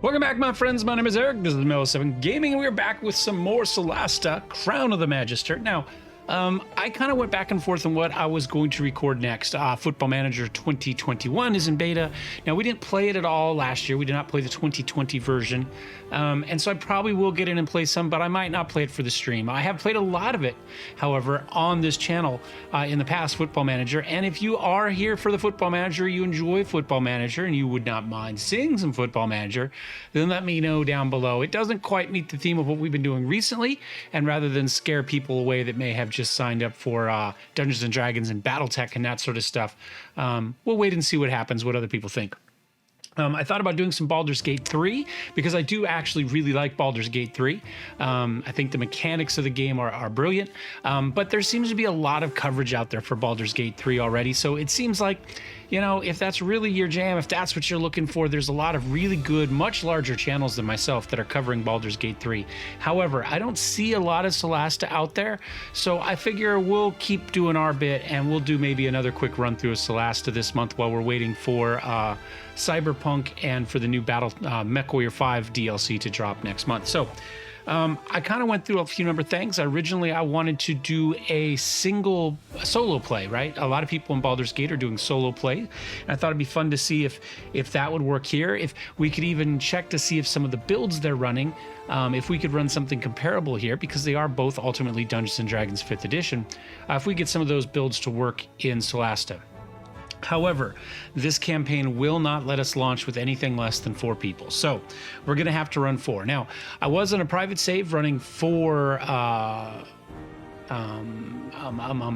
Welcome back, my friends. My name is Eric. This is Mel7 Gaming, and we're back with some more Solasta, Crown of the Magister. Now, I kind of went back and forth on what I was going to record next. Football Manager 2021 is in beta. Now, we didn't play it at all last year. We did not play the 2020 version. And so I probably will get in and play some, but I might not play it for the stream. I have played a lot of it, however, on this channel in the past, Football Manager. And if you are here for the Football Manager, you enjoy Football Manager, and you would not mind seeing some Football Manager, then let me know down below. It doesn't quite meet the theme of what we've been doing recently, and rather than scare people away that may have just signed up for Dungeons and Dragons and BattleTech and that sort of stuff, we'll wait and see what happens, what other people think. I thought about doing some Baldur's Gate 3 because I do actually really like Baldur's Gate 3. I think the mechanics of the game are brilliant, but there seems to be a lot of coverage out there for Baldur's Gate 3 already. So it seems like, you know, if that's really your jam, if that's what you're looking for, there's a lot of really good, much larger channels than myself that are covering Baldur's Gate 3. However, I don't see a lot of Solasta out there, so I figure we'll keep doing our bit and we'll do maybe another quick run through of Solasta this month while we're waiting for Cyberpunk and for the new MechWarrior 5 DLC to drop next month. So I kind of went through a few number of things. Originally, I wanted to do a solo play, right? A lot of people in Baldur's Gate are doing solo play. And I thought it'd be fun to see if that would work here. If we could even check to see if some of the builds they're running, if we could run something comparable here, because they are both ultimately Dungeons & Dragons 5th edition, if we get some of those builds to work in Solasta. However, this campaign will not let us launch with anything less than 4 people. So we're going to have to run 4. Now, I was on a private save running 4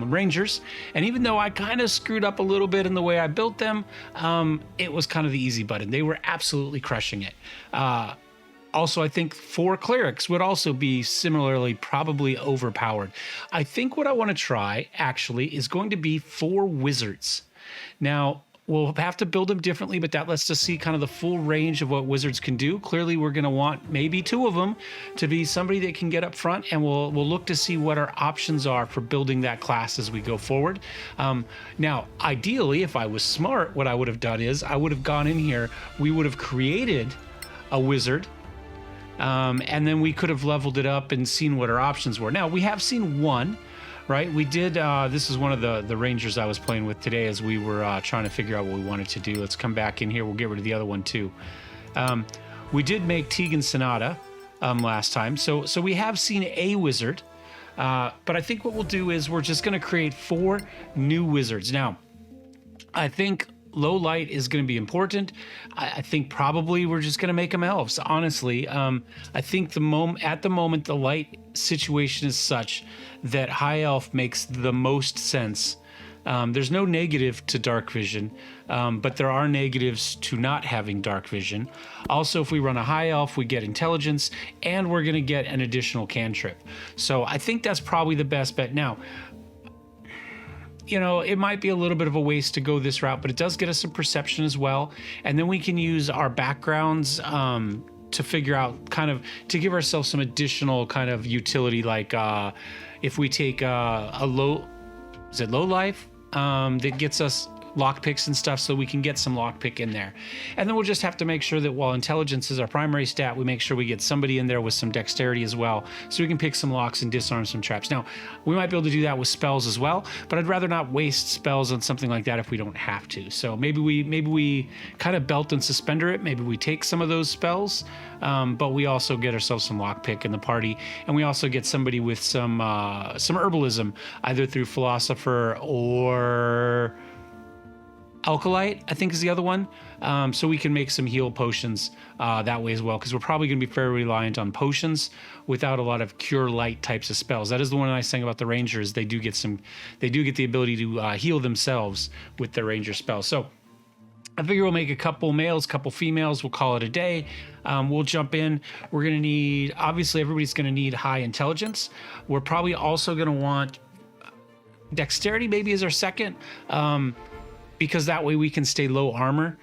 Rangers. And even though I kind of screwed up a little bit in the way I built them, it was kind of the easy button. They were absolutely crushing it. Also, I think 4 clerics would also be similarly probably overpowered. I think what I want to try, actually, is going to be 4 wizards. Now, we'll have to build them differently, but that lets us see kind of the full range of what wizards can do. Clearly, we're going to want maybe 2 of them to be somebody that can get up front, and we'll look to see what our options are for building that class as we go forward. Now, ideally, if I was smart, what I would have done is I would have gone in here, we would have created a wizard, and then we could have leveled it up and seen what our options were. Now, we have seen 1. Right, we did, this is one of the Rangers I was playing with today as we were trying to figure out what we wanted to do. Let's come back in here, we'll get rid of the other one too. We did make Tegan Sonata last time, so we have seen a wizard, but I think what we'll do is we're just gonna create 4 new wizards. Now, I think low light is going to be important. I think probably we're just going to make them elves. Honestly, I think at the moment the light situation is such that high elf makes the most sense. There's no negative to dark vision, but there are negatives to not having dark vision. Also, if we run a high elf, we get intelligence, and we're going to get an additional cantrip. So I think that's probably the best bet. Now, you know, it might be a little bit of a waste to go this route, but it does get us some perception as well. And then we can use our backgrounds to figure out to give ourselves some additional kind of utility. Like if we take a low life that gets us lockpicks and stuff, so we can get some lockpick in there. And then we'll just have to make sure that while intelligence is our primary stat, we make sure we get somebody in there with some dexterity as well, so we can pick some locks and disarm some traps. Now, we might be able to do that with spells as well, but I'd rather not waste spells on something like that if we don't have to. So maybe we kind of belt and suspender it. Maybe we take some of those spells, but we also get ourselves some lockpick in the party, and we also get somebody with some herbalism, either through philosopher or Alkalite, I think is the other one. So we can make some heal potions that way as well, because we're probably going to be very reliant on potions without a lot of cure light types of spells. That is the one nice thing about the Rangers. They do get the ability to heal themselves with their Ranger spells. So I figure we'll make a couple males, couple females. We'll call it a day. We'll jump in. We're going to need, obviously everybody's going to need high intelligence. We're probably also going to want dexterity maybe as our second, because that way we can stay low armor.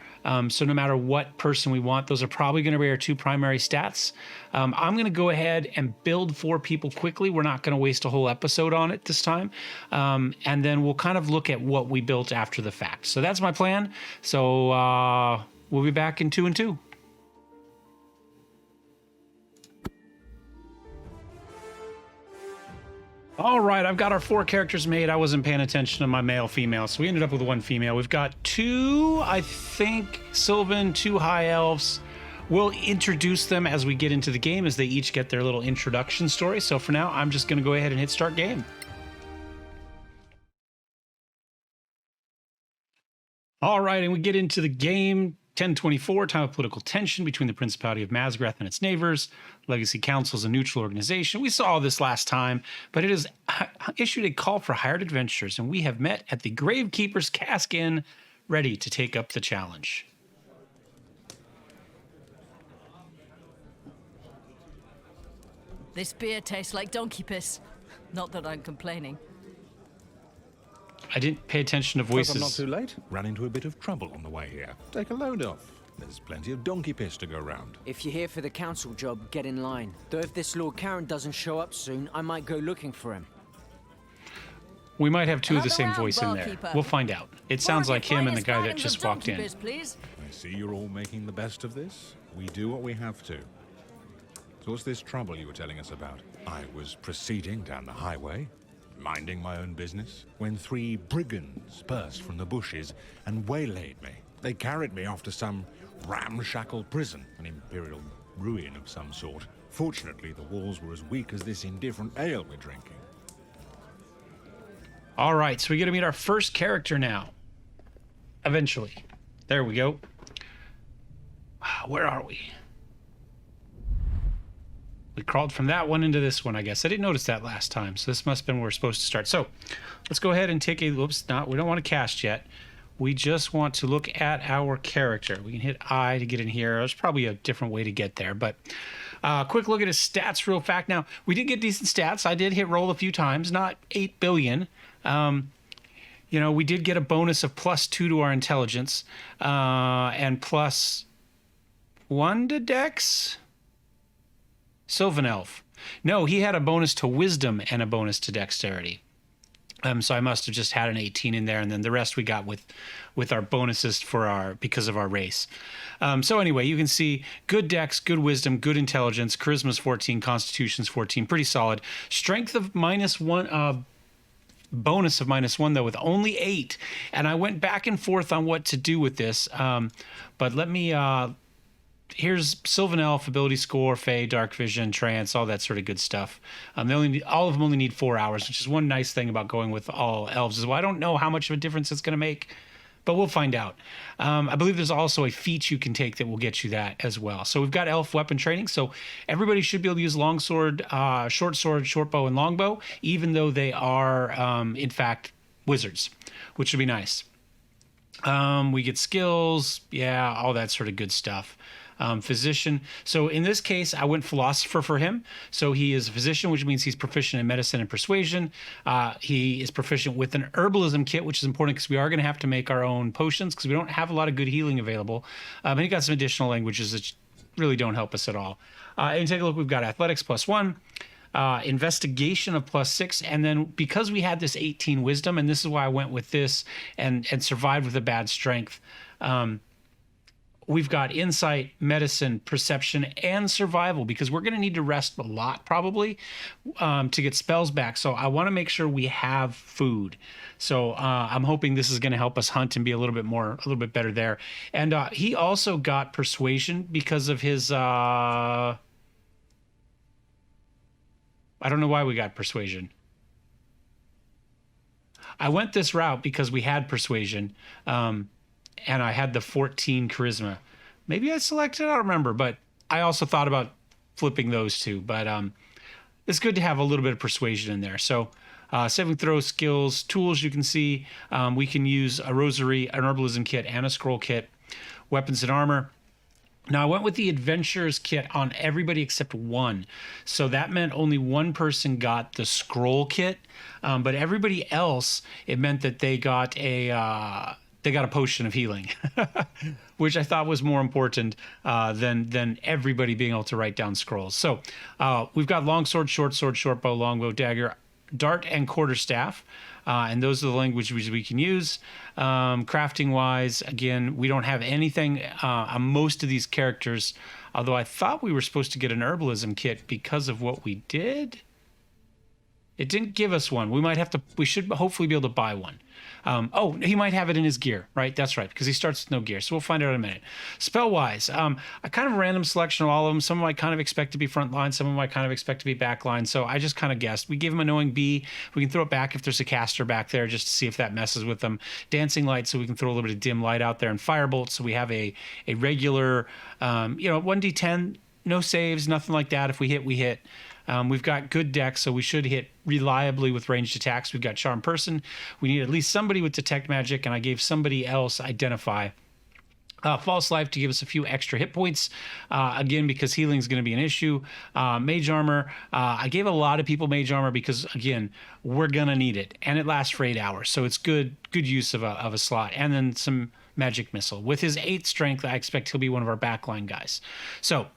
So no matter what person we want, those are probably going to be our 2 primary stats. I'm going to go ahead and build 4 people quickly. We're not going to waste a whole episode on it this time. And then we'll kind of look at what we built after the fact. So that's my plan. So we'll be back in 2 and 2. All right, I've got our 4 characters made. I wasn't paying attention to my male, female, so we ended up with 1 female. We've got 2, I think, Sylvan, 2 high elves. We'll introduce them as we get into the game, as they each get their little introduction story. So for now, I'm just going to go ahead and hit start game. All right, and we get into the game. 1024, time of political tension between the Principality of Mazgrath and its neighbors. Legacy Council is a neutral organization. We saw this last time, but it has issued a call for hired adventurers, and we have met at the Gravekeeper's Cask Inn, ready to take up the challenge. This beer tastes like donkey piss. Not that I'm complaining. I didn't pay attention to voices. I'm not too late. Ran into a bit of trouble on the way here. Take a load off. There's plenty of donkey piss to go round. If you're here for the council job, get in line. Though if this Lord Karen doesn't show up soon, I might go looking for him. We might have 2 of the same Another voice in there. barkeeper. We'll find out. It sounds like him and the guy that just walked in. Please. I see you're all making the best of this. We do what we have to. So what's this trouble you were telling us about? I was proceeding down the highway, minding my own business, when 3 brigands burst from the bushes and waylaid me. They carried me off to some ramshackle prison, an imperial ruin of some sort. Fortunately, the walls were as weak as this indifferent ale we're drinking. All right, so we get to meet our first character now. Eventually. There we go. Where are we? We crawled from that one into this one, I guess. I didn't notice that last time, so this must have been where we're supposed to start. So let's go ahead and take a, we don't want to cast yet. We just want to look at our character. We can hit I to get in here. There's probably a different way to get there, but quick look at his stats real fast. Now, we did get decent stats. I did hit roll a few times, not 8 billion. You know, we did get a bonus of +2 to our intelligence and +1 to dex. Sylvan Elf. No, he had a bonus to wisdom and a bonus to dexterity. So I must have just had an 18 in there, and then the rest we got with our bonuses for because of our race. So anyway, you can see good dex, good wisdom, good intelligence, charisma's 14, constitution's 14, pretty solid. Strength of -1, bonus of -1 though, with only 8. And I went back and forth on what to do with this. But let me here's Sylvan Elf, ability score, Fey, Dark Vision, Trance, all that sort of good stuff. All of them only need 4 hours, which is one nice thing about going with all elves. Is well, I don't know how much of a difference it's going to make, but we'll find out. I believe there's also a feat you can take that will get you that as well. So we've got elf weapon training, so everybody should be able to use longsword, short bow, and longbow, even though they are, in fact, wizards, which would be nice. We get skills, yeah, all that sort of good stuff. Physician. So in this case, I went philosopher for him. So he is a physician, which means he's proficient in medicine and persuasion. He is proficient with an herbalism kit, which is important because we are going to have to make our own potions because we don't have a lot of good healing available. And he got some additional languages that really don't help us at all. And take a look, we've got athletics +1. Investigation of +6, and then because we had this 18 wisdom, and this is why I went with this and survived with a bad strength, we've got insight, medicine, perception, and survival, because we're going to need to rest a lot probably to get spells back. So I want to make sure we have food. So I'm hoping this is going to help us hunt and be a little bit better there. And he also got persuasion because of his I don't know why we got persuasion. I went this route because we had persuasion, and I had the 14 charisma. Maybe I selected, I don't remember, but I also thought about flipping those two. But it's good to have a little bit of persuasion in there. So saving throw, skills, tools, you can see we can use a rosary, an herbalism kit, and a scroll kit. Weapons and armor. Now, I went with the Adventurer's Kit on everybody except one. So that meant only one person got the Scroll Kit. But everybody else, it meant that they got a potion of healing, which I thought was more important than everybody being able to write down scrolls. So we've got longsword, short bow, longbow, dagger, dart, and quarterstaff. And those are the languages we can use. Crafting wise, again, we don't have anything on most of these characters, although I thought we were supposed to get an herbalism kit because of what we did. It didn't give us one. We should hopefully be able to buy one. Oh, he might have it in his gear, right? That's right, because he starts with no gear. So we'll find out in a minute. Spell-wise, a kind of random selection of all of them. Some of them I kind of expect to be front line. Some of them I kind of expect to be back line. So I just kind of guessed. We gave him a knowing B. We can throw it back if there's a caster back there just to see if that messes with them. Dancing light, so we can throw a little bit of dim light out there. And firebolt, so we have a regular, 1d10, no saves, nothing like that. If we hit, we hit. We've got good decks, so we should hit reliably with ranged attacks. We've got Charm Person. We need at least somebody with Detect Magic, and I gave somebody else Identify. False Life to give us a few extra hit points, again, because healing is going to be an issue. Mage Armor. I gave a lot of people Mage Armor because, again, we're going to need it, and it lasts for 8 hours, so it's good use of a slot. And then some Magic Missile. With his 8 strength, I expect he'll be one of our backline guys. So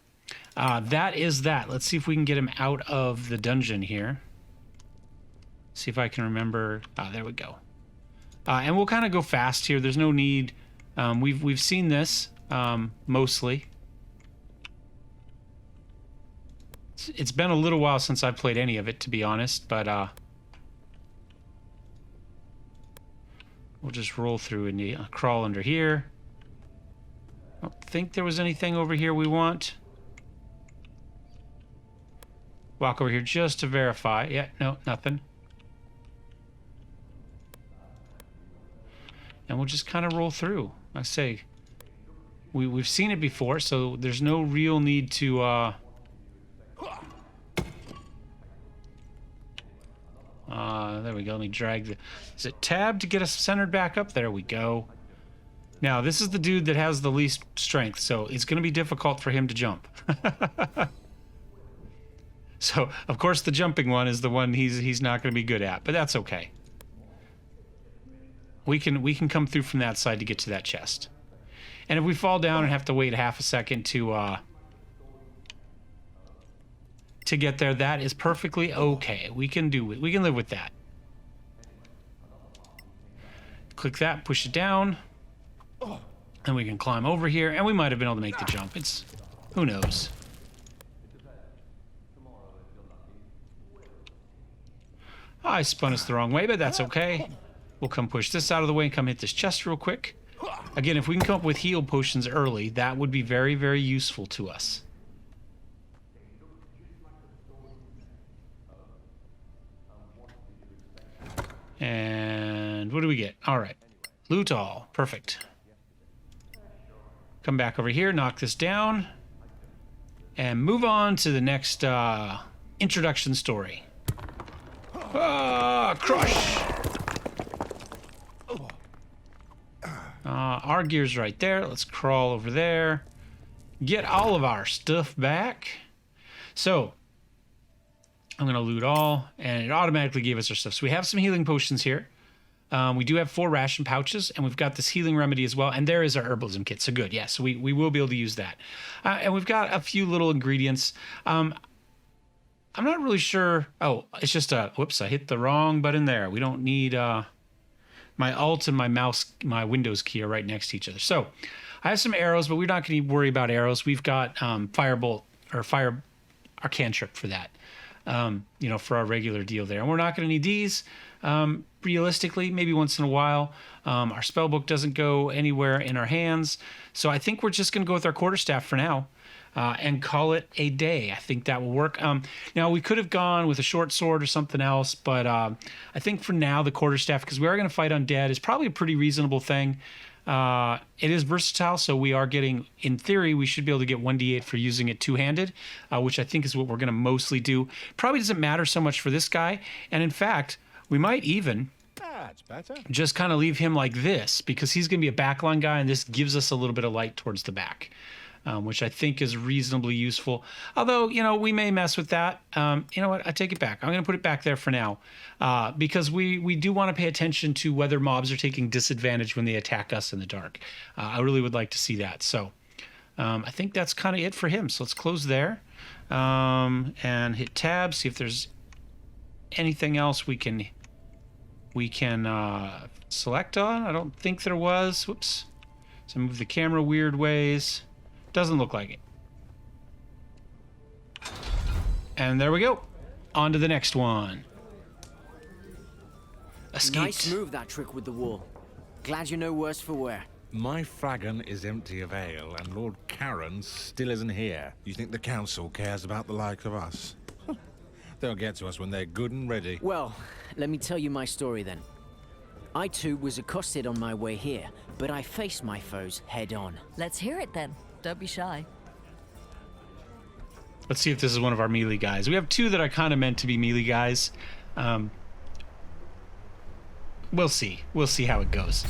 that is that. Let's see if we can get him out of the dungeon here. See if I can remember. There we go. And we'll kind of go fast here. There's no need. We've seen this mostly. It's been a little while since I've played any of it, to be honest. But we'll just roll through and crawl under here. I don't think there was anything over here we want. Walk over here just to verify. Yeah, no, nothing. And we'll just kind of roll through. I say, we've seen it before, so there's no real need to... there we go. Let me drag the... Is it tab to get us centered back up? There we go. Now, this is the dude that has the least strength, so it's going to be difficult for him to jump. So, of course, the jumping one is the one he's not going to be good at, but that's okay. We can come through from that side to get to that chest. And if we fall down and have to wait half a second to get there, that is perfectly okay. We can do it. We can live with that. Click that, push it down, and we can climb over here, and we might have been able to make the jump. It's... who knows? I spun us the wrong way, but that's okay. We'll come push this out of the way and come hit this chest real quick. Again, if we can come up with heal potions early, that would be very, very useful to us. And what do we get? All right. Loot all. Perfect. Come back over here, knock this down, and move on to the next introduction story. Crush! Our gear's right there. Let's crawl over there. Get all of our stuff back. So, I'm going to loot all, and it automatically gave us our stuff. So we have some healing potions here. We do have 4 ration pouches, and we've got this healing remedy as well. And there is our herbalism kit. So good. Yeah, so we will be able to use that. And we've got a few little ingredients. I'm not really sure. Oh, it's just a... whoops, I hit the wrong button there. We don't need... my Alt and my mouse, my Windows key are right next to each other. So I have some arrows, but we're not going to worry about arrows. We've got Firebolt, or our cantrip for that, for our regular deal there. And we're not going to need these. Realistically, maybe once in a while. Our spellbook doesn't go anywhere in our hands. So I think we're just going to go with our quarterstaff for now. And call it a day. I think that will work. Now, we could have gone with a short sword or something else, but I think for now, the quarterstaff, because we are going to fight undead, is probably a pretty reasonable thing. It is versatile, so we are getting, in theory, we should be able to get 1d8 for using it two-handed, which I think is what we're going to mostly do. Probably doesn't matter so much for this guy, and in fact, we might even... that's better. Just kind of leave him like this, because he's going to be a backline guy, and this gives us a little bit of light towards the back. Which I think is reasonably useful. Although, we may mess with that. You know what? I take it back. I'm going to put it back there for now because we do want to pay attention to whether mobs are taking disadvantage when they attack us in the dark. I really would like to see that. So I think that's kind of it for him. So let's close there and hit tab, see if there's anything else we can select on. I don't think there was. Whoops. So move the camera weird ways. Doesn't look like it. And there we go. On to the next one. escaped. Nice move, that trick with the wall. Glad you're no worse for wear. My flagon is empty of ale, and Lord Karen still isn't here. You think the council cares about the like of us? They'll get to us when they're good and ready. Well, let me tell you my story then. I too was accosted on my way here, but I faced my foes head on. Let's hear it then. Don't be shy. Let's see if this is one of our melee guys. We have two that I kind of meant to be melee guys. We'll see. We'll see how it goes.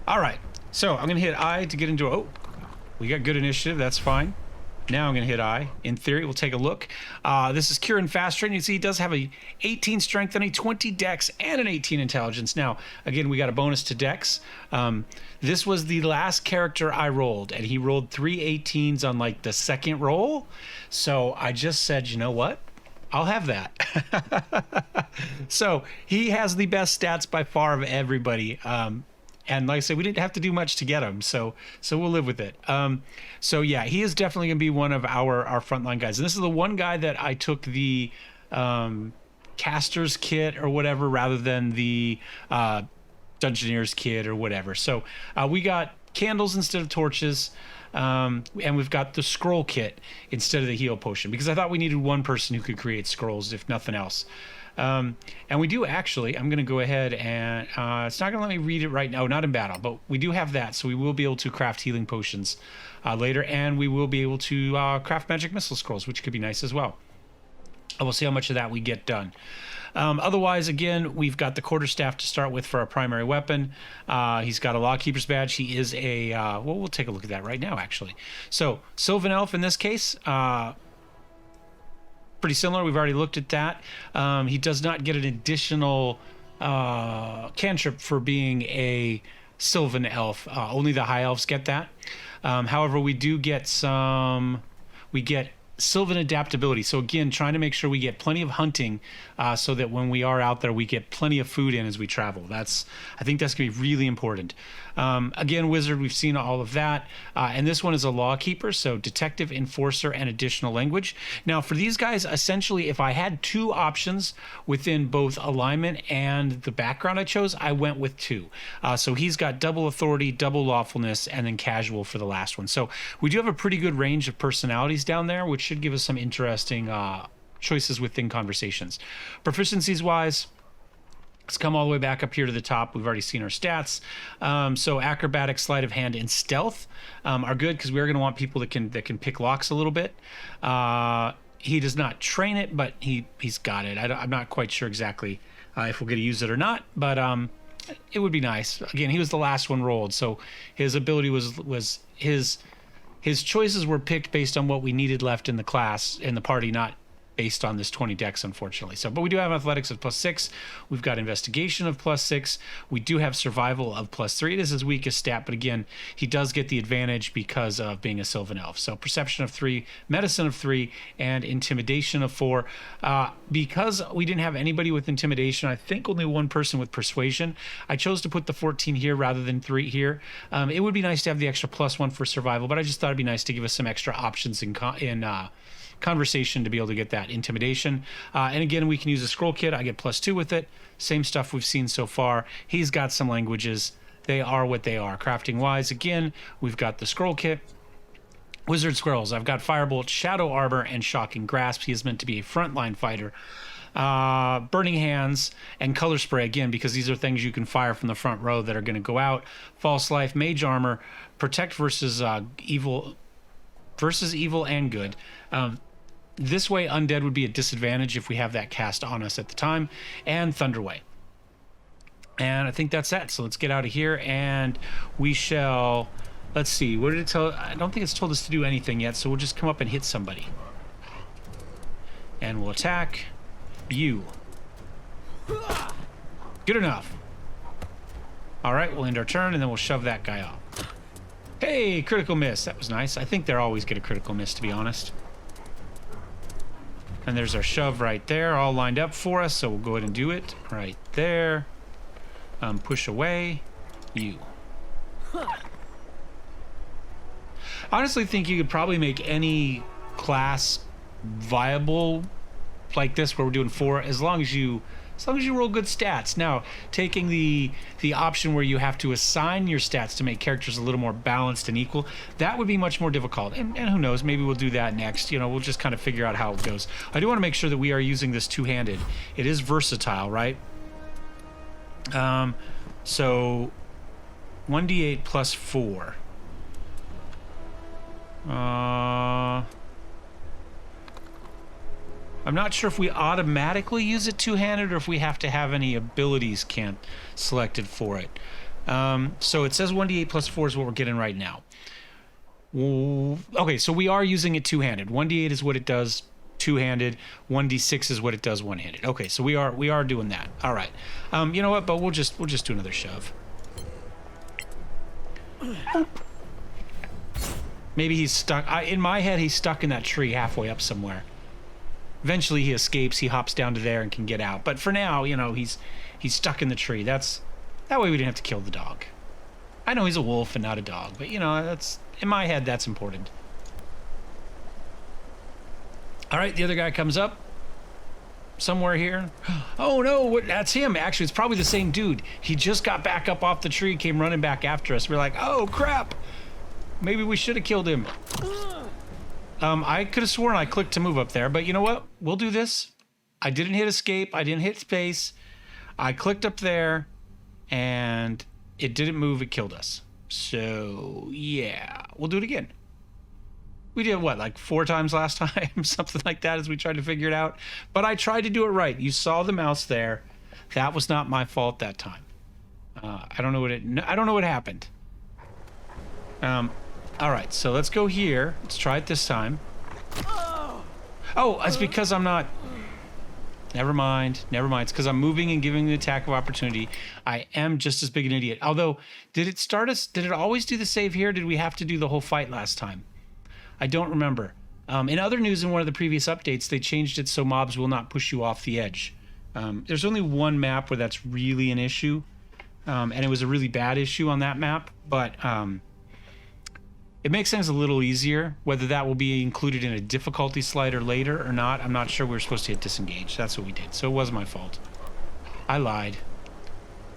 All right. So I'm going to hit I to get into... Oh, we got good initiative. That's fine. Now I'm going to hit I. In theory, we'll take a look. This is Kieran Fast Train. You see he does have a 18 strength and a 20 dex and an 18 intelligence. Now, again, we got a bonus to dex. This was the last character I rolled, and he rolled 3 18s on like the second roll. So I just said, you know what? I'll have that. So he has the best stats by far of everybody. And like I said, we didn't have to do much to get him, so we'll live with it. So yeah, he is definitely going to be one of our frontline guys. And this is the one guy that I took the caster's kit or whatever rather than the dungeoneer's kit or whatever. So we got candles instead of torches, and we've got the scroll kit instead of the heal potion, because I thought we needed one person who could create scrolls, if nothing else. And we do actually, I'm going to go ahead and it's not going to let me read it right now, not in battle, but we do have that. So we will be able to craft healing potions later, and we will be able to craft magic missile scrolls, which could be nice as well. And we'll see how much of that we get done. Otherwise, again, we've got the quarterstaff to start with for our primary weapon. He's got a lawkeeper's badge. He is a, well, we'll take a look at that right now, actually. So Sylvan Elf in this case, pretty similar. We've already looked at that. He does not get an additional cantrip for being a Sylvan Elf. Only the High Elves get that. However, we do get we get Sylvan adaptability. So again, trying to make sure we get plenty of hunting so that when we are out there, we get plenty of food in as we travel. I think that's going to be really important. Again, wizard, we've seen all of that. And this one is a lawkeeper, so detective, enforcer, and additional language. Now, for these guys, essentially, if I had two options within both alignment and the background I chose, I went with two. So he's got double authority, double lawfulness, and then casual for the last one. So we do have a pretty good range of personalities down there, which should give us some interesting choices within conversations. Proficiencies wise, let's come all the way back up here to the top. We've already seen our stats. So acrobatic, sleight of hand, and stealth are good because we're going to want people that can pick locks a little bit. He does not train it, but he's got it. I'm not quite sure exactly if we're going to use it or not, but it would be nice. Again, he was the last one rolled, so his ability was his choices were picked based on what we needed left in the class, in the party, not based on this 20 dex, unfortunately. So, but we do have athletics of +6. We've got investigation of +6. We do have survival of +3. It is his weakest stat, but again, he does get the advantage because of being a Sylvan Elf. So perception of 3, medicine of 3, and intimidation of 4. Because we didn't have anybody with intimidation, I think only one person with persuasion, I chose to put the 14 here rather than 3 here. It would be nice to have the extra +1 for survival, but I just thought it'd be nice to give us some extra options in conversation to be able to get that intimidation. And again, we can use a scroll kit. I get +2 with it. Same stuff we've seen so far. He's got some languages. They are what they are. Crafting wise, again, we've got the scroll kit. Wizard scrolls. I've got Firebolt, Shadow Arbor, and Shocking Grasp. He is meant to be a frontline fighter. Burning Hands and Color Spray, again, because these are things you can fire from the front row that are going to go out. False Life, Mage Armor, Protect versus evil and good. This way, Undead would be a disadvantage if we have that cast on us at the time, and Thunderway. And I think that's that. So let's get out of here, and we shall... Let's see. What did it tell? I don't think it's told us to do anything yet, so we'll just come up and hit somebody. And we'll attack you. Good enough. All right, we'll end our turn, and then we'll shove that guy off. Hey, critical miss. That was nice. I think they're always get a critical miss, to be honest. And there's our shove right there, all lined up for us, so we'll go ahead and do it right there. Push away. You. I honestly think you could probably make any class viable like this where we're doing 4, as long as you roll good stats. Now, taking the option where you have to assign your stats to make characters a little more balanced and equal, that would be much more difficult. And who knows, maybe we'll do that next. You know, we'll just kind of figure out how it goes. I do want to make sure that we are using this two-handed. It is versatile, right? So 1d8 plus 4. I'm not sure if we automatically use it two-handed or if we have to have any abilities selected for it. So it says 1d8 plus 4 is what we're getting right now. Okay, so we are using it two-handed. 1d8 is what it does two-handed. 1d6 is what it does one-handed. Okay, so we are doing that. All right. You know what? But we'll just do another shove. Maybe he's stuck. In my head, he's stuck in that tree halfway up somewhere. Eventually, he escapes. He hops down to there and can get out. But for now, you know, he's stuck in the tree. That way we didn't have to kill the dog. I know he's a wolf and not a dog, but you know, that's in my head. That's important. All right, the other guy comes up somewhere here. Oh no, that's him. Actually, it's probably the same dude. He just got back up off the tree, came running back after us. We're like, oh crap. Maybe we should have killed him. I could have sworn I clicked to move up there, but you know what? We'll do this. I didn't hit escape. I didn't hit space. I clicked up there, and it didn't move. It killed us. So, yeah. We'll do it again. We did, what, like 4 times last time? Something like that as we tried to figure it out. But I tried to do it right. You saw the mouse there. That was not my fault that time. I don't know what happened. All right, so let's go here. Let's try it this time. Oh, it's because I'm not... Never mind. It's because I'm moving and giving the attack of opportunity. I am just as big an idiot. Although, did it always do the save here? Did we have to do the whole fight last time? I don't remember. In other news, in one of the previous updates, they changed it so mobs will not push you off the edge. There's only one map where that's really an issue. And it was a really bad issue on that map. But... it makes things a little easier. Whether that will be included in a difficulty slider later or not, I'm not sure. We were supposed to hit disengage. That's what we did. So it was my fault. I lied.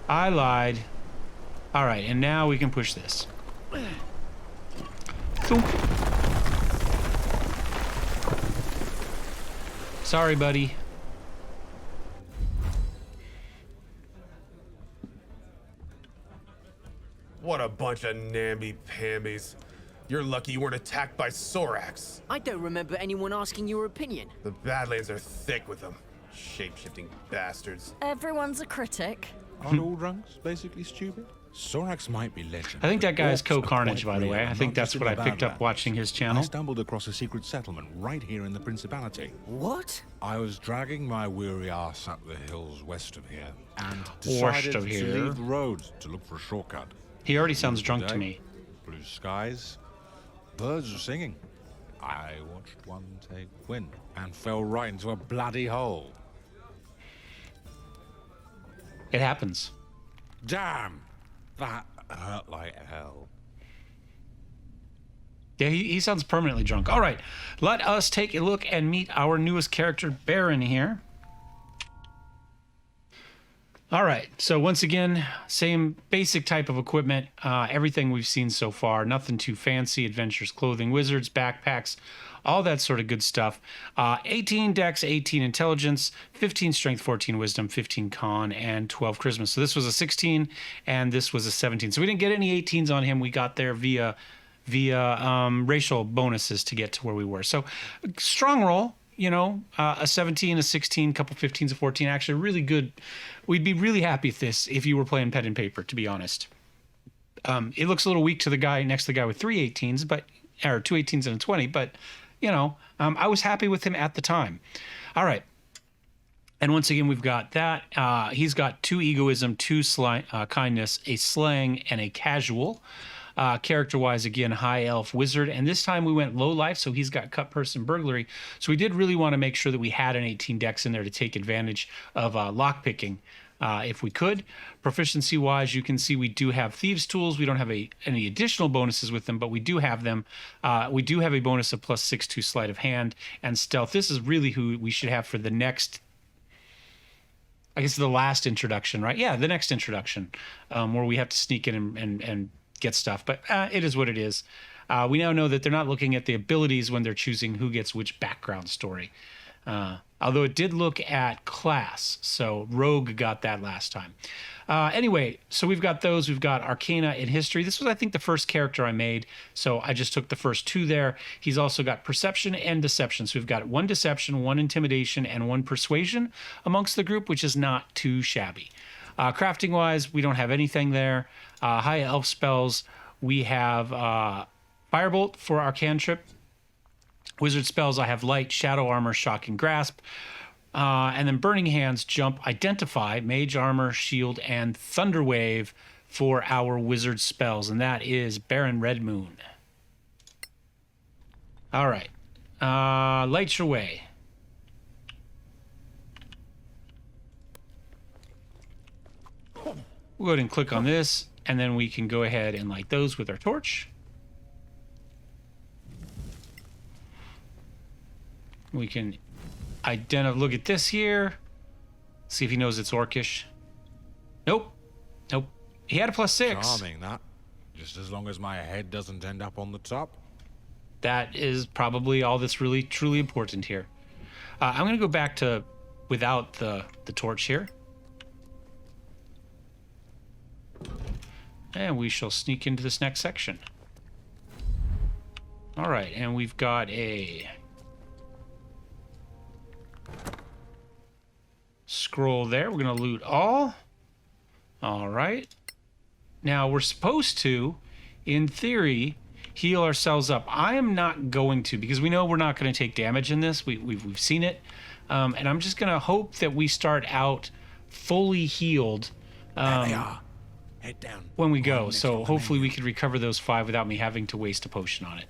All right, and now we can push this. Sorry, buddy. What a bunch of namby-pambies. You're lucky you weren't attacked by Sorax. I don't remember anyone asking your opinion. The Badlands are thick with them. Shape-shifting bastards. Everyone's a critic. Aren't all drunks basically stupid? Sorax might be legend. I think that guy is Orcs are Co-Carnage, quite by the real, way. I not think that's just what in I the picked up Badlands. watching his I channel. stumbled across a secret settlement right here in the Principality. What? I was dragging my weary ass up the hills west of here and West decided of to here. leave the road to look for a shortcut. He already sounds drunk to Today, me. Blue skies, birds are singing. I watched one take wind and fell right into a bloody hole. It happens. Damn, that hurt like hell. Yeah, he sounds permanently drunk. All right, let us take a look and meet our newest character, Baron, here. All right, so once again, same basic type of equipment. Everything we've seen so far. Nothing too fancy. Adventures, clothing, wizards, backpacks, all that sort of good stuff. 18 dex, 18 intelligence, 15 strength, 14 wisdom, 15 con, and 12 charisma. So this was a 16, and this was a 17. So we didn't get any 18s on him. We got there via racial bonuses to get to where we were. So strong roll. You know, a 17, a 16, couple 15s, a 14. Actually, really good. We'd be really happy with this if you were playing pen and paper, to be honest. It looks a little weak to the guy next to the guy with 3 18s, or 2 18s and a 20, but, you know, I was happy with him at the time. All right. And once again, we've got that. He's got 2 egoism, 2 kindness, a slang, and a casual. Character-wise, again, high elf wizard, and this time we went low life, so he's got cut person burglary. So we did really want to make sure that we had an 18 dex in there to take advantage of lock picking if we could. Proficiency-wise, you can see we do have Thieves' Tools. We don't have any additional bonuses with them, but we do have them. We do have a bonus of +6 to Sleight of Hand and Stealth. This is really who we should have for the next, I guess, the last introduction, right? Yeah, the next introduction, where we have to sneak in and get stuff. But it is what it is. We now know that they're not looking at the abilities when they're choosing who gets which background story. Although it did look at class, so Rogue got that last time. Anyway, so we've got those. We've got Arcana and History. This was, I think, the first character I made, so I just took the first 2 there. He's also got Perception and Deception. So we've got 1 Deception, 1 Intimidation, and 1 Persuasion amongst the group, which is not too shabby. Crafting-wise, we don't have anything there. High Elf spells, we have Firebolt for our cantrip. Wizard spells, I have Light, Shadow Armor, Shocking Grasp. And then Burning Hands, Jump, Identify, Mage Armor, Shield, and Thunder Wave for our wizard spells. And that is Baron Red Moon. All right. Light your way. We'll go ahead and click on this, and then we can go ahead and light those with our torch. We can look at this here. See if he knows it's Orcish. Nope. Nope. He had a +6. Charming, that. Just as long as my head doesn't end up on the top. That is probably all that's really, truly important here. I'm going to go back to without the torch here. And we shall sneak into this next section. All right, and we've got a scroll there. We're going to loot all. All right. Now, we're supposed to, in theory, heal ourselves up. I am not going to, because we know we're not going to take damage in this. We've seen it. And I'm just going to hope that we start out fully healed There they are. Head down. when we go. So hopefully we could recover those 5 without me having to waste a potion on it.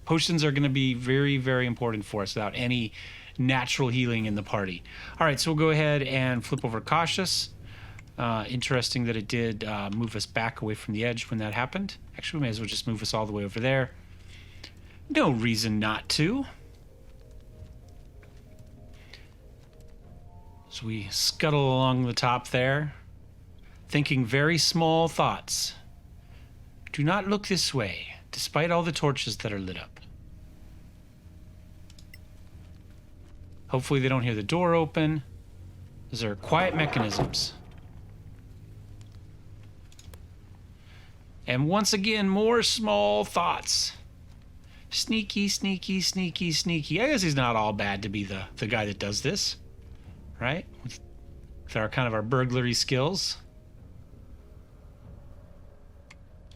Potions are going to be very, very important for us without any natural healing in the party. All right, so we'll go ahead and flip over Cautious. Interesting that it did move us back away from the edge when that happened. Actually, we may as well just move us all the way over there. No reason not to. So we scuttle along the top there, thinking very small thoughts. Do not look this way, despite all the torches that are lit up. Hopefully they don't hear the door open. Those are quiet mechanisms. And once again, more small thoughts. Sneaky, sneaky, sneaky, sneaky. I guess he's not all bad to be the guy that does this, right? With our kind of our burglary skills.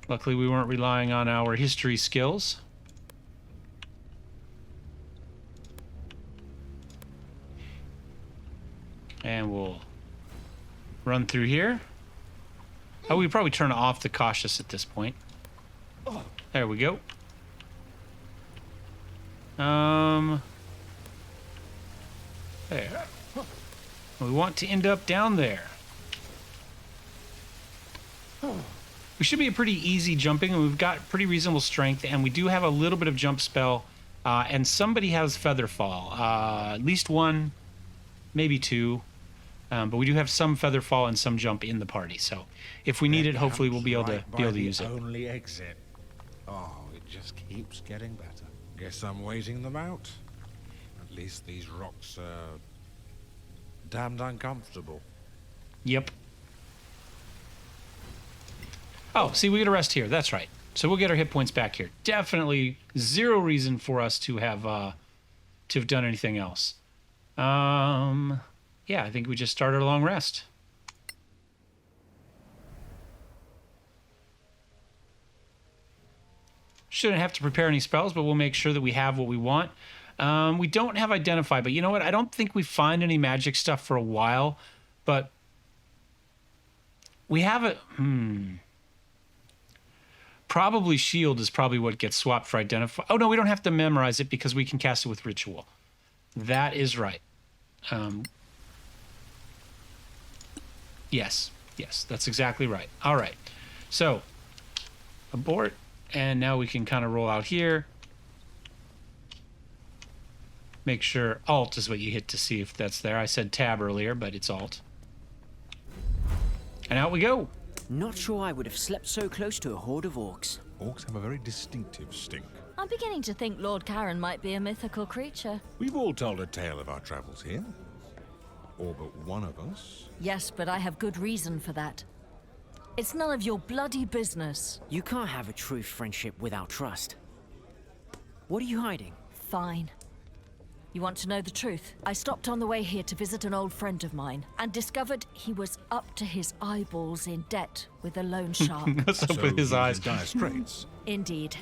Luckily, we weren't relying on our history skills. And we'll run through here. Oh, we probably turn off the Cautious at this point. There we go. There. We want to end up down there. We should be a pretty easy jumping, and we've got pretty reasonable strength, and we do have a little bit of jump spell, and somebody has Feather Fall. At least 1, maybe 2. But we do have some Feather Fall and some jump in the party. So if we need it, hopefully we'll be able to use it. Only exit. Oh, it just keeps getting better. Guess I'm waiting them out. At least these rocks are damned uncomfortable. Yep. Oh, see, we get a rest here. That's right. So we'll get our hit points back here. Definitely 0 reason for us to have done anything else. Yeah, I think we just started a long rest. Shouldn't have to prepare any spells, but we'll make sure that we have what we want. We don't have Identify, but you know what? I don't think we find any magic stuff for a while, but we have it. Probably Shield is probably what gets swapped for Identify. Oh, no, we don't have to memorize it because we can cast it with Ritual. That is right. Yes, that's exactly right. All right, so abort, and now we can kind of roll out here. Make sure Alt is what you hit to see if that's there. I said Tab earlier, but it's Alt. And out we go. Not sure I would have slept so close to a horde of orcs. Orcs have a very distinctive stink. I'm beginning to think Lord Karen might be a mythical creature. We've all told a tale of our travels here. All but one of us. Yes, but I have good reason for that. It's none of your bloody business. You can't have a true friendship without trust. What are you hiding? Fine. You want to know the truth? I stopped on the way here to visit an old friend of mine and discovered he was up to his eyeballs in debt with a loan shark. What's up So with his he's in eyes? dire straits. Indeed.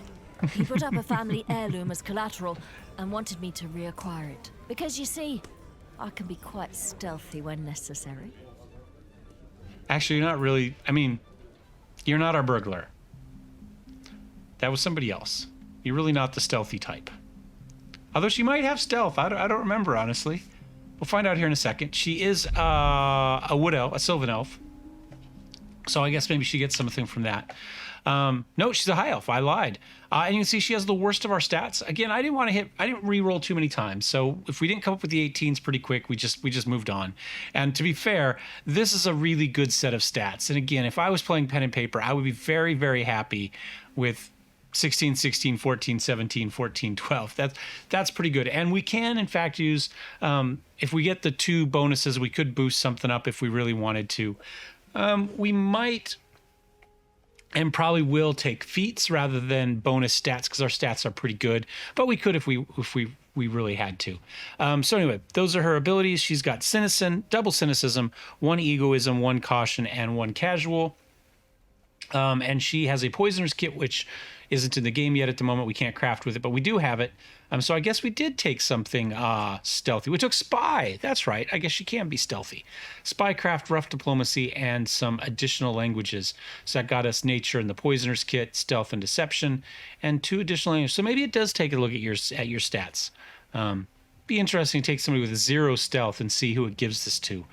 He put up a family heirloom as collateral and wanted me to reacquire it. Because you see, I can be quite stealthy when necessary. Actually, you're not really. I mean, you're not our burglar. That was somebody else. You're really not the stealthy type. Although she might have stealth. I don't remember, honestly. We'll find out here in a second. She is a wood elf, a sylvan elf. So I guess maybe she gets something from that. No, she's a high elf. I lied. And you can see she has the worst of our stats. Again, I didn't re-roll too many times. So if we didn't come up with the 18s pretty quick, we just moved on. And to be fair, this is a really good set of stats. And again, if I was playing pen and paper, I would be very, very happy with 16, 16, 14, 17, 14, 12. That's pretty good. And we can, in fact, use, if we get the 2 bonuses, we could boost something up if we really wanted to. We might and probably will take feats rather than bonus stats because our stats are pretty good. But we could if we really had to. So anyway, those are her abilities. She's got double cynicism, 1 egoism, 1 caution, and 1 casual. And she has a poisoner's kit, which isn't in the game yet at the moment. We can't craft with it, but we do have it. So I guess we did take something stealthy. We took spy. That's right. I guess she can be stealthy. Spycraft, rough diplomacy, and some additional languages. So that got us nature and the poisoner's kit, stealth and deception, and 2 additional languages. So maybe it does take a look at your stats. Be interesting to take somebody with 0 stealth and see who it gives this to.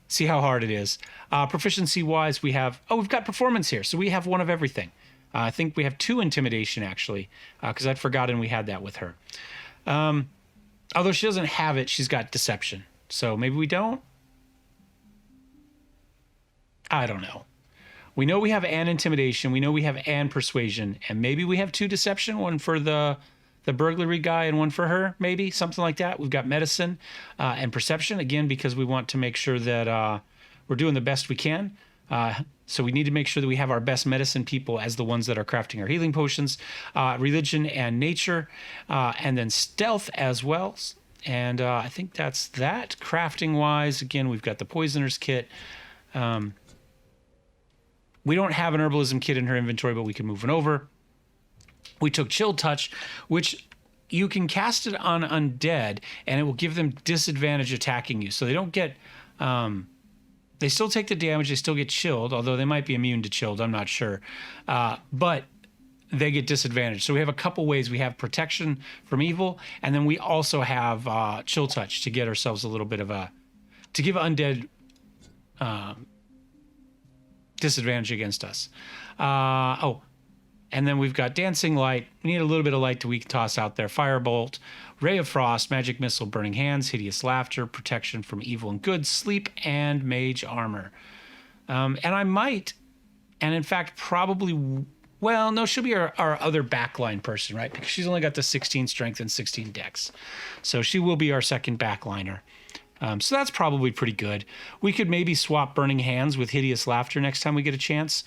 See how hard it is. Proficiency wise, we've got performance here. So we have 1 of everything. I think we have 2 intimidation actually, because I'd forgotten we had that with her. Although she doesn't have it, she's got deception. So maybe we don't. I don't know. We know we have an intimidation. We know we have an persuasion, and maybe we have 2 deception, 1 for the burglary guy and 1 for her, maybe something like that. We've got medicine and perception again because we want to make sure that we're doing the best we can. So we need to make sure that we have our best medicine people as the ones that are crafting our healing potions, religion and nature, and then stealth as well. And I think that's that. Crafting wise, again, we've got the poisoner's kit. We don't have an herbalism kit in her inventory, but we can move it over. We took Chill Touch, which you can cast it on undead, and it will give them disadvantage attacking you. So they don't get... they still take the damage, they still get chilled, although they might be immune to chilled, I'm not sure. But they get disadvantaged. So we have a couple ways. We have protection from evil, and then we also have Chill Touch to get ourselves a little bit of to give undead disadvantage against us. And then we've got Dancing Light. We need a little bit of light that we can toss out there. Firebolt, Ray of Frost, Magic Missile, Burning Hands, Hideous Laughter, Protection from Evil and Good, Sleep, and Mage Armor. And I might, and in fact probably, well, no, she'll be our other backline person, right? Because she's only got the 16 strength and 16 dex. So she will be our second backliner. So that's probably pretty good. We could maybe swap Burning Hands with Hideous Laughter next time we get a chance,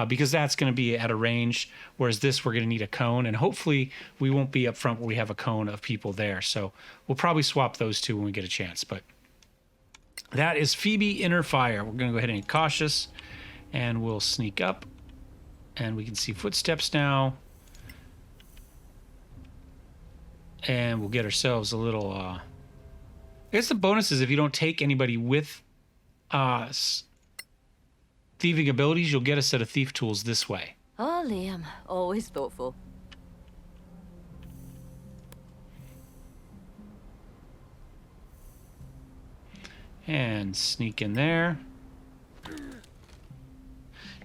because that's going to be at a range, whereas this we're going to need a cone, and hopefully we won't be up front where we have a cone of people there. So we'll probably swap those 2 when we get a chance. But that is Phoebe Inner Fire. We're going to go ahead and get cautious, and we'll sneak up, and we can see footsteps now. And we'll get ourselves a little... I guess the bonus is if you don't take anybody with thieving abilities, you'll get a set of thief tools this way. Oh, Liam, always thoughtful. And sneak in there.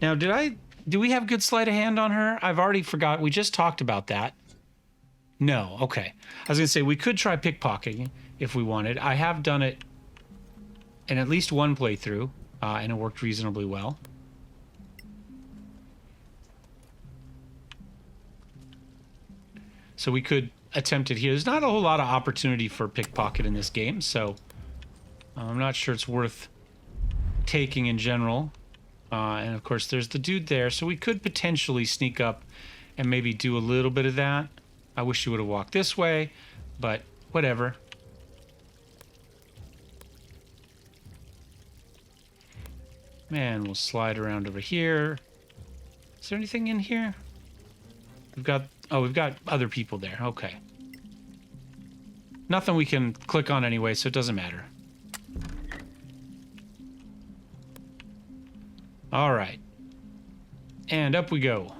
Now, do we have good sleight of hand on her? I've already forgot. We just talked about that. No, okay. I was going to say we could try pickpocketing if we wanted. I have done it in at least one playthrough, and it worked reasonably well. So we could attempt it here. There's not a whole lot of opportunity for pickpocket in this game, so I'm not sure it's worth taking in general. And of course, there's the dude there, so we could potentially sneak up and maybe do a little bit of that. I wish you would have walked this way, but whatever. Man, we'll slide around over here. Is there anything in here? We've got other people there. Okay. Nothing we can click on anyway, so it doesn't matter. All right. And up we go.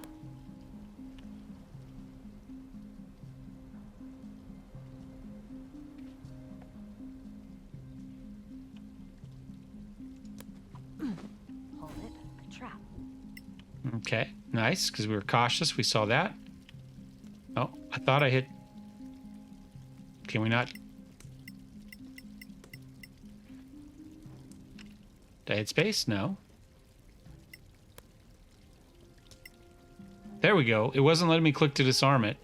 Hold it. A trap. Okay, nice, because we were cautious. We saw that. Oh, I thought I hit... Can we not... Did I hit space? No. There we go. It wasn't letting me click to disarm it.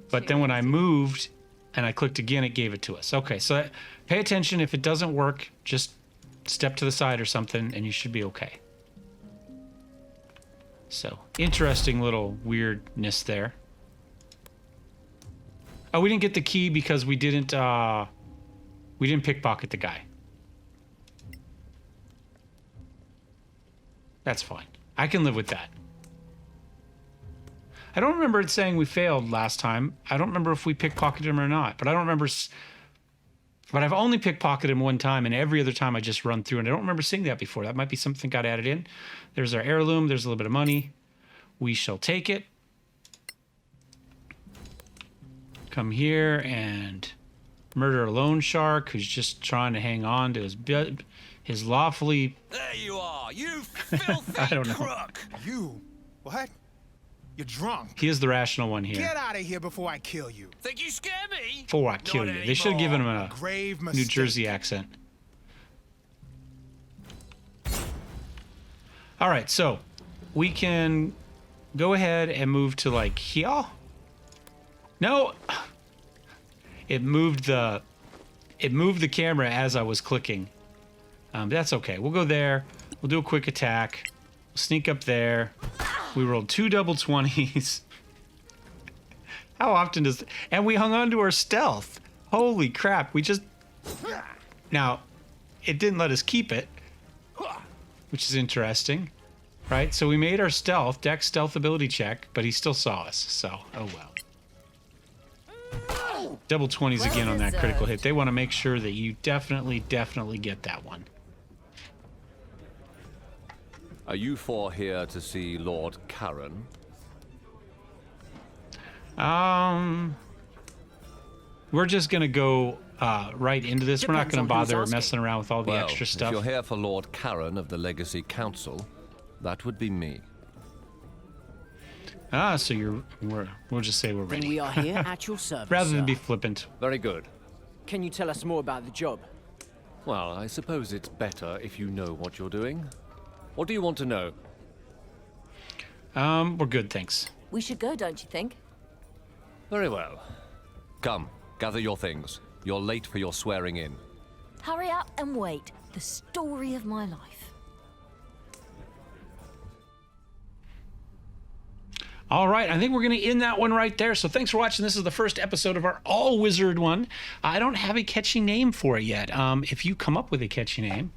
But then when I moved and I clicked again, it gave it to us. Okay, so pay attention. If it doesn't work, just step to the side or something and you should be okay. So, interesting little weirdness there. Oh, we didn't get the key because we didn't pickpocket the guy. That's fine. I can live with that. I don't remember it saying we failed last time. I don't remember if we pickpocketed him or not, but I don't remember. But I've only pickpocketed him one time, and every other time I just run through, and I don't remember seeing that before. That might be something got added in. There's our heirloom. There's a little bit of money. We shall take it. Come here and murder a loan shark who's just trying to hang on to his lawfully... There you are, you filthy I don't know. crook! You? What? You're drunk. He is the rational one here. Get out of here before I kill you. Think you scare me? Before I kill Not you. They should have given him a Grave New mistake. Jersey accent. All right, so we can go ahead and move to like here. No, it moved the camera as I was clicking. That's okay. We'll go there. We'll do a quick attack. We'll sneak up there. We rolled 2 double 20s. How often does... And we hung on to our stealth. Holy crap. We just... Now, it didn't let us keep it, which is interesting, right? So we made our Dex stealth ability check, but he still saw us, so oh well. Double 20s again on that critical hit. They want to make sure that you definitely get that one. Are you four here to see Lord Karen? We're just gonna go right into this. We're not Depends gonna on who's bother asking. messing around with all the Well, extra if stuff. you're here for Lord Karen of the Legacy Council, that would be me. So we'll just say we're Then ready. we are here at your service, Rather than sir. be flippant. Very good. Can you tell us more about the job? Well, I suppose it's better if you know what you're doing. What do you want to know? We're good, thanks. We should go, don't you think? Very well. Come, gather your things. You're late for your swearing in. Hurry up and wait. The story of my life. All right, I think we're going to end that one right there. So thanks for watching. This is the first episode of our all-wizard one. I don't have a catchy name for it yet. If you come up with a catchy name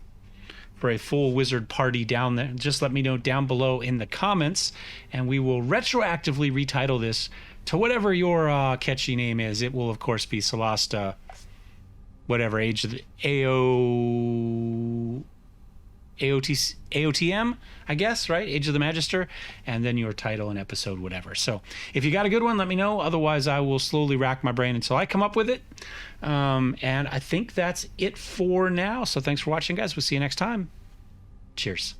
for a full wizard party down there, just let me know down below in the comments, and we will retroactively retitle this to whatever your catchy name is. It will, of course, be Solasta, whatever, age of the AOTM, I guess, right? Age of the Magister, and then your title and episode, whatever. So if you got a good one, let me know. Otherwise, I will slowly rack my brain until I come up with it. And I think that's it for now. So thanks for watching, guys. We'll see you next time. Cheers.